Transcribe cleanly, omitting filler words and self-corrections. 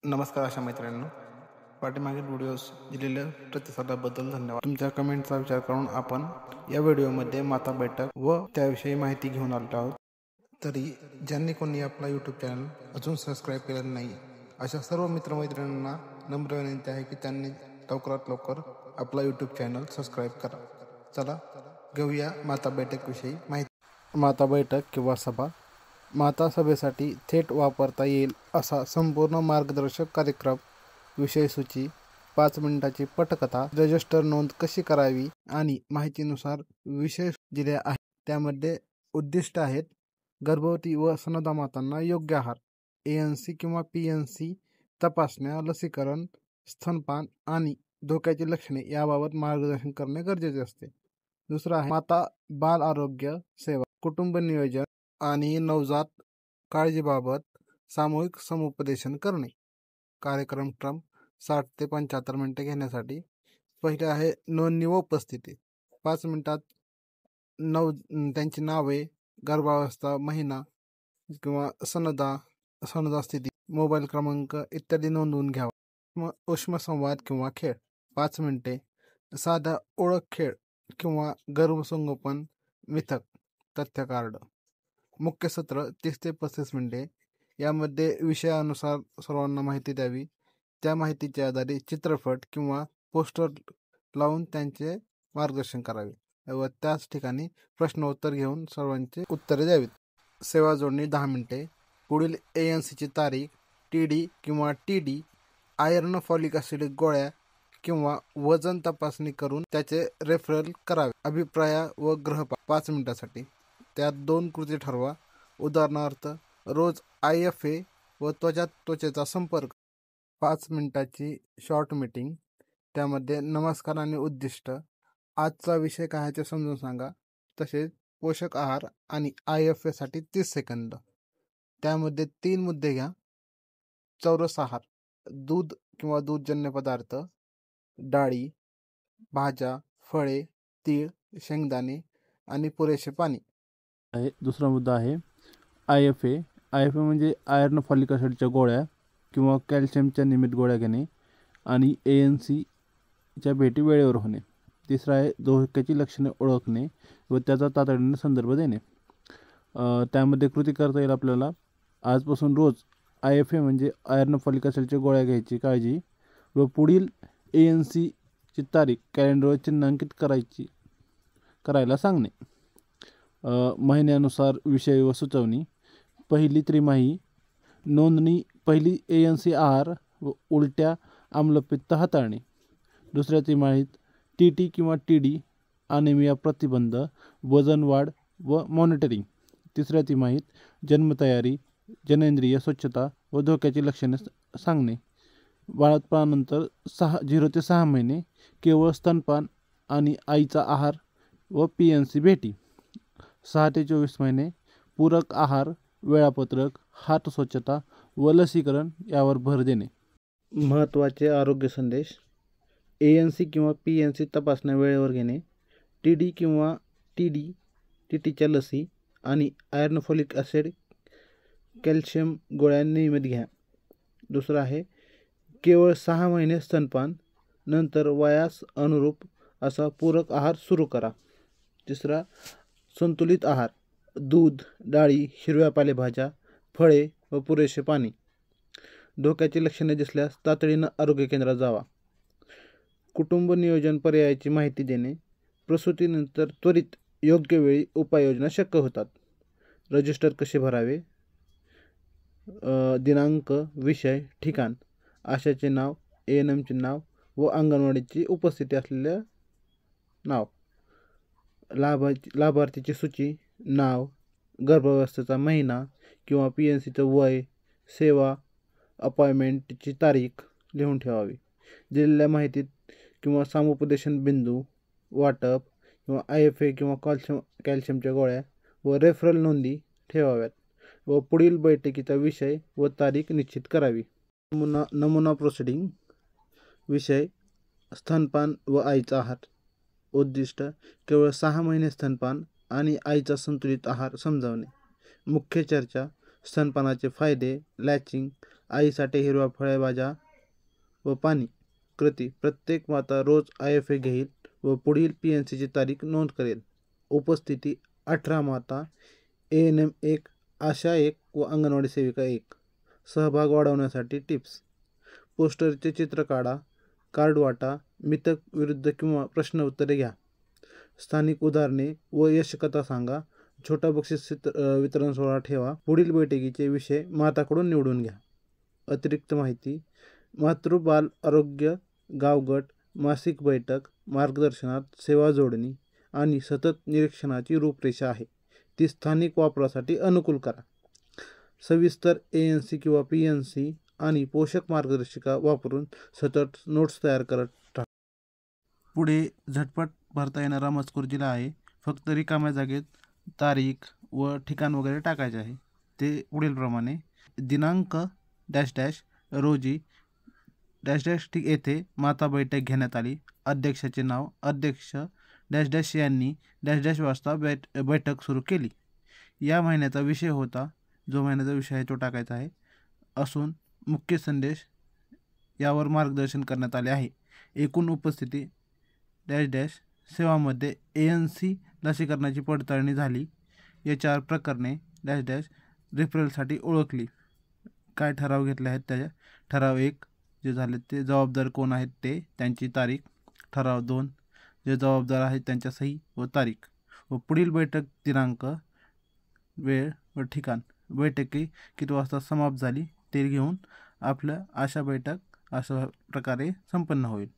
नमस्कार अशा मैत्रिणींनो, पाठीमागील व्हिडिओज दिलेल्या प्रतिसादाबद्दल धन्यवाद. तुमच्या कमेंटचा विचार करून आपण या व्हिडिओमध्ये माता बैठक व त्याविषयी माहिती घेऊन आलो आहोत. तरी ज्यांनी कोणी आपला यूट्यूब चॅनल अजून सबस्क्राईब केलेलं नाही अशा सर्व मित्रमैत्रिणींना नम्र विनंती आहे की त्यांनी लवकरात लवकर आपला यूट्यूब चॅनल सबस्क्राईब करा. चला घेऊया माता बैठकविषयी माहिती. माता बैठक किंवा सभा माता सभेसाठी थेट वापरता येईल असा संपूर्ण मार्गदर्शक कार्यक्रम, विषयसूची, 5 मिनिटाची पटकथा, रजिस्टर नोंद कशी करावी आणि माहितीनुसार विषय दिले आहेत. त्यामध्ये उद्दिष्ट आहेत: गर्भवती व स्तनदा मातांना योग्य आहार, ANC किंवा PNC तपासण्या, लसीकरण, स्तनपान आणि धोक्याची लक्षणे याबाबत मार्गदर्शन करणे गरजेचे असते. दुसरा आहे माता बाल आरोग्य सेवा, कुटुंब नियोजन आणि नवजात काळजीबाबत सामूहिक समुपदेशन करणे. कार्यक्रम 60 ते 75 मिनिटे घेण्यासाठी पहिले आहे नोंदणी व उपस्थिती. 5 मिनिटात त्यांची नावे, गर्भावस्था, महिना किंवा सनदा स्थिती, मोबाईल क्रमांक इत्यादी नोंदवून घ्यावा. उष्म संवाद किंवा खेळ 5 मिनिटे, साधा ओळख खेळ किंवा गर्भसंगोपन मिथक तथ्य कार्ड. मुख्य सत्र 30 ते 35 मिनिटे. यामध्ये विषयानुसार सर्वांना माहिती द्यावी. त्या माहितीच्या आधारे चित्रपट किंवा पोस्टर लावून त्यांचे मार्गदर्शन करावे व त्याच ठिकाणी प्रश्नोत्तर घेऊन सर्वांचे उत्तरे द्यावीत. सेवा जोडणी 10 मिनिटे. पुढील ANCची तारीख, TD किंवा TD, आयर्न, फॉलिक ॲसिड गोळ्या किंवा वजन तपासणी करून त्याचे रेफरल करावे. अभिप्राय व गृहपाठ 5 मिनिटासाठी. त्यात 2 कृती ठरवा. उदाहरणार्थ रोज IFA व त्वचेचा संपर्क. 5 मिनिटाची शॉर्ट मीटिंग. त्यामध्ये नमस्कार आणि उद्दिष्ट, आजचा विषय काय ते समजून सांगा, तसेच पोषक आहार आणि IFA साठी 30 सेकंद. त्यामध्ये 3 मुद्दे घ्या. चौरस आहार, दूध किंवा दूधजन्य पदार्थ, डाळी, भाज्या, फळे, तीळ, शेंगदाणे आणि पुरेसे पाणी. दुसरा मुद्दा आहे IFA. म्हणजे आयर्न, फॉलिक ॲसिडच्या गोळ्या किंवा कॅल्शियमच्या नियमित गोळ्या घेणे आणि ANCच्या भेटी वेळेवर होणे. तिसरा आहे धोक्याची लक्षणे ओळखणे व त्याचा तातडीने संदर्भ देणे. त्यामध्ये कृती करता येईल आपल्याला. आजपासून रोज IFA म्हणजे आयर्न, फॉलिक ॲसिडच्या गोळ्या घ्यायची काळजी व पुढील ANCची तारीख कॅलेंडरवर चिन्हांकित करायला सांगणे. महिन्यानुसार विषय व सुचवणी. पहिली त्रिमाही नोंदणी, पहिली ANC आहार व उलट्या आम्लपित्त हाताळणे. दुसऱ्या तिमाहीत TT किंवा TD, अॅनिमिया प्रतिबंध, वजन वाढ व मॉनिटरिंग. तिसऱ्या तिमाहीत जन्मतयारी, जननेंद्रिय स्वच्छता व धोक्याची लक्षणे सांगणे. बाळंतपणानंतर 0 ते 6 महिने केवळ स्तनपान आणि आईचा आहार व PNC भेटी. 6 ते 24 महिने पूरक आहार, वेळापत्रक, हात स्वच्छता व लसीकरण यावर भर देणे. महत्त्वाचे आरोग्य संदेश. ANC किंवा PNC तपासण्या वेळेवर घेणे. TD किंवा TTच्या लसी आणि आयर्न, फॉलिक ॲसिड, कॅल्शियम गोळ्या नियमित घ्या. दुसरा आहे केवळ 6 महिने स्तनपान, नंतर वयास अनुरूप असा पूरक आहार सुरू करा. तिसरा संतुलित आहार, दूध, डाळी, हिरव्या पालेभाज्या, फळे व पुरेसे पाणी. धोक्याची लक्षणे दिसल्यास तातडीनं आरोग्य केंद्रात जावा. कुटुंब नियोजन पर्यायाची माहिती देणे. प्रसूतीनंतर त्वरित योग्य वेळी उपाययोजना शक्य होतात. रजिस्टर कसे भरावे. दिनांक, विषय, ठिकाण, आशाचे नाव, ANMचे नाव व अंगणवाडीची उपस्थिती असलेल्या नाव. लाभार्थीची सूची, नाव, गर्भावस्थेचा महिना किंवा PNCचं वय, सेवा, अपॉइंटमेंटची तारीख लिहून ठेवावी. दिलेल्या माहितीत किंवा समुपदेशन बिंदू, वाटप किंवा IFA किंवा कॅल्शियमच्या गोळ्या व रेफरल नोंदी ठेवाव्यात व पुढील बैठकीचा विषय व तारीख निश्चित करावी. नमुना प्रोसिडिंग. विषय स्तनपान व आईचा आहार. उद्दिष्ट केवळ 6 महिने स्तनपान आणि आईचा संतुलित आहार समजावणे. मुख्य चर्चा स्तनपानाचे फायदे, लॅचिंग आईसाठी हिरव्या फळभाज्या व पाणी. कृती: प्रत्येक माता रोज IFA घेईल व पुढील PNCची तारीख नोंद करेल. उपस्थिती: 18 माता, ANM 1, आशा 1 व अंगणवाडी सेविका 1. सहभाग वाढवण्यासाठी टिप्स: पोस्टरचे चित्र काढा, कार्ड वाटा, मितक विरुद्ध किंवा प्रश्न उत्तरे घ्या. स्थानिक उदाहरणे व यशकथा सांगा. छोटा बक्षीस वितरण सोहळा ठेवा. पुढील बैठकीचे विषय माताकडून निवडून घ्या. अतिरिक्त माहिती: मातृ-बाल आरोग्य गावगट मासिक बैठक मार्गदर्शनात सेवा जोडणी आणि सतत निरीक्षणाची रूपरेषा आहे. ती स्थानिक वापरासाठी अनुकूल करा. सविस्तर ANC किंवा PNC आणि पोषक मार्गदर्शिका वापरून सतत नोट्स तयार करत राहा. पुढे झटपट भरता येणारा मजकूर दिला आहे. फक्त रिकाम्या जागेत तारीख व ठिकाण वगैरे टाकायचे आहे. ते पुढील प्रमाणे: दिनांक डॅश डॅश रोजी डॅश डॅश येथे माता बैठक घेण्यात आली. अध्यक्षाचे नाव: अध्यक्ष डॅश डॅश यांनी डॅश डॅश वाजता बैठक सुरू केली. या महिन्याचा विषय होता, जो महिन्याचा विषय आहे तो टाकायचा आहे, असून मुख्य संदेश यावर मार्गदर्शन करण्यात आले आहे. एकूण उपस्थिती डॅश डॅश सेवामध्ये ANC लसीकरणाची पडताळणी झाली. HR प्रकरणे डॅश डॅश रेफरलसाठी ओळखली. काय ठराव घेतले आहेत त्याच्या: ठराव 1 जे झाले ते जबाबदार कोण आहेत ते, त्यांची तारीख. ठराव 2 जे जबाबदार आहेत त्यांच्या सही व तारीख. व पुढील बैठक दिनांक, वेळ व ठिकाण. बैठकी किती वाजता समाप्त झाली ते घेऊन आपलं आशा बैठक अशा प्रकारे संपन्न होईल.